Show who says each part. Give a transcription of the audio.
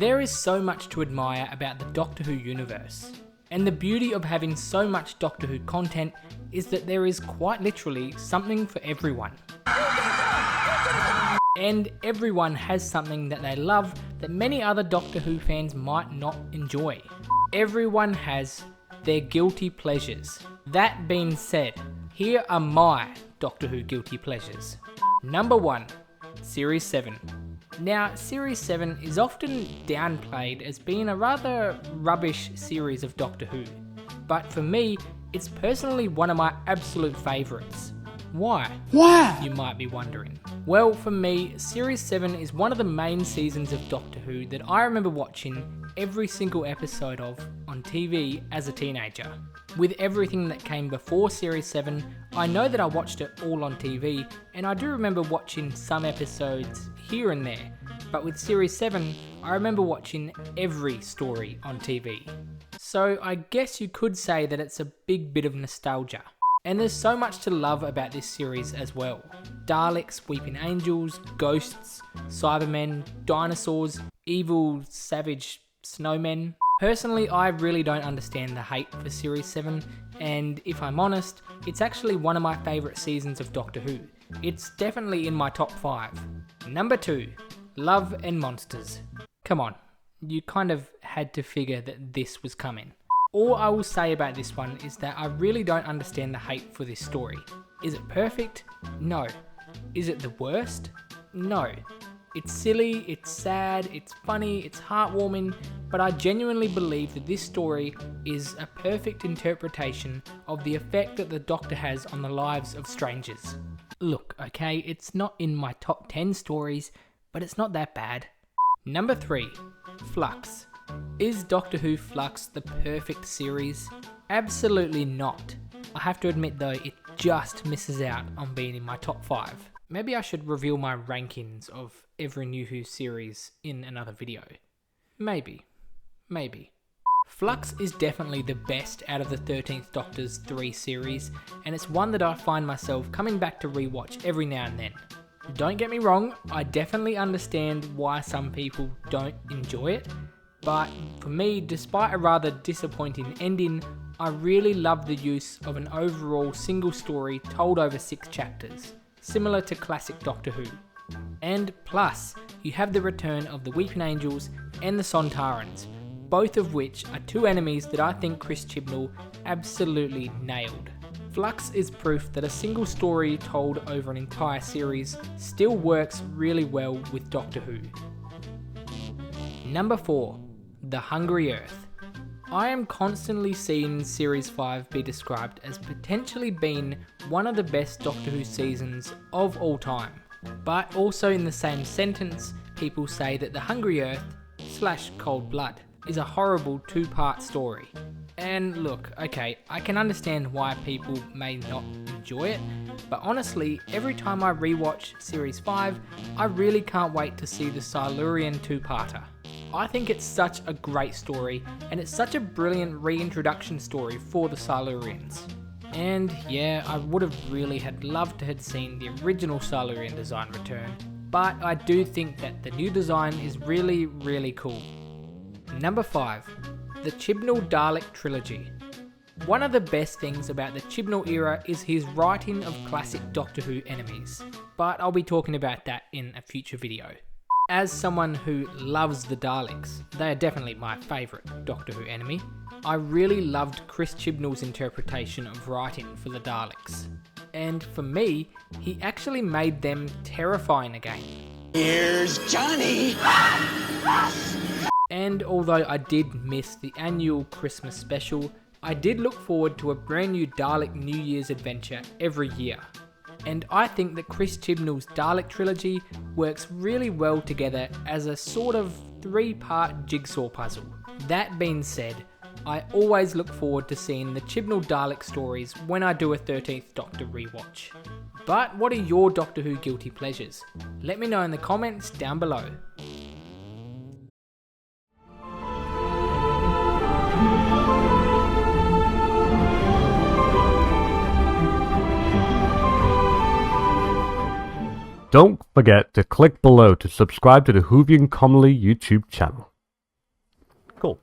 Speaker 1: There is so much to admire about the Doctor Who universe, and the beauty of having so much Doctor Who content is that there is quite literally something for everyone. And everyone has something that they love that many other Doctor Who fans might not enjoy. Everyone has their guilty pleasures. That being said, here are my Doctor Who guilty pleasures. Number 1, Series 7. Now, Series 7 is often downplayed as being a rather rubbish series of Doctor Who, but for me, it's personally one of my absolute favourites. Why? You might be wondering. Well, for me, Series 7 is one of the main seasons of Doctor Who that I remember watching every single episode of on TV as a teenager. With everything that came before Series 7, I know that I watched it all on TV, and I do remember watching some episodes here and there, but with Series 7, I remember watching every story on TV. So I guess you could say that it's a big bit of nostalgia. And there's so much to love about this series as well. Daleks, Weeping Angels, ghosts, Cybermen, dinosaurs, evil, savage snowmen. Personally, I really don't understand the hate for Series 7, and if I'm honest, it's actually one of my favourite seasons of Doctor Who. It's definitely in my top 5. Number 2, Love and Monsters. Come on, you kind of had to figure that this was coming. All I will say about this one is that I really don't understand the hate for this story. Is it perfect? No. Is it the worst? No. It's silly, it's sad, it's funny, it's heartwarming, but I genuinely believe that this story is a perfect interpretation of the effect that the Doctor has on the lives of strangers. Look, okay, it's not in my top 10 stories, but it's not that bad. Number 3, Flux. Is Doctor Who Flux the perfect series? Absolutely not. I have to admit though, it just misses out on being in my top 5. Maybe I should reveal my rankings of every New Who series in another video. Maybe. Flux is definitely the best out of the 13th Doctor's 3 series, and it's one that I find myself coming back to rewatch every now and then. Don't get me wrong, I definitely understand why some people don't enjoy it, but for me, despite a rather disappointing ending, I really love the use of an overall single story told over 6 chapters, similar to classic Doctor Who. And plus, you have the return of the Weeping Angels and the Sontarans, both of which are 2 enemies that I think Chris Chibnall absolutely nailed. Flux is proof that a single story told over an entire series still works really well with Doctor Who. Number 4, The Hungry Earth. I am constantly seeing Series 5 be described as potentially being one of the best Doctor Who seasons of all time. But also in the same sentence, people say that The Hungry Earth / Cold Blood is a horrible 2-part story. And look, okay, I can understand why people may not enjoy it, but honestly, every time I rewatch Series 5, I really can't wait to see the Silurian 2-parter. I think it's such a great story, and it's such a brilliant reintroduction story for the Silurians. And yeah, I would have really had loved to have seen the original Silurian design return, but I do think that the new design is really cool. Number 5, the Chibnall Dalek Trilogy. One of the best things about the Chibnall era is his writing of classic Doctor Who enemies, but I'll be talking about that in a future video. As someone who loves the Daleks, they are definitely my favourite Doctor Who enemy. I really loved Chris Chibnall's interpretation of writing for the Daleks. And for me, he actually made them terrifying again.
Speaker 2: Here's Johnny!
Speaker 1: And although I did miss the annual Christmas special, I did look forward to a brand new Dalek New Year's adventure every year. And I think that Chris Chibnall's Dalek trilogy works really well together as a sort of 3-part jigsaw puzzle. That being said, I always look forward to seeing the Chibnall Dalek stories when I do a 13th Doctor rewatch. But what are your Doctor Who guilty pleasures? Let me know in the comments down below.
Speaker 3: Don't forget to click below to subscribe to the Whovian Commonly YouTube channel. Cool.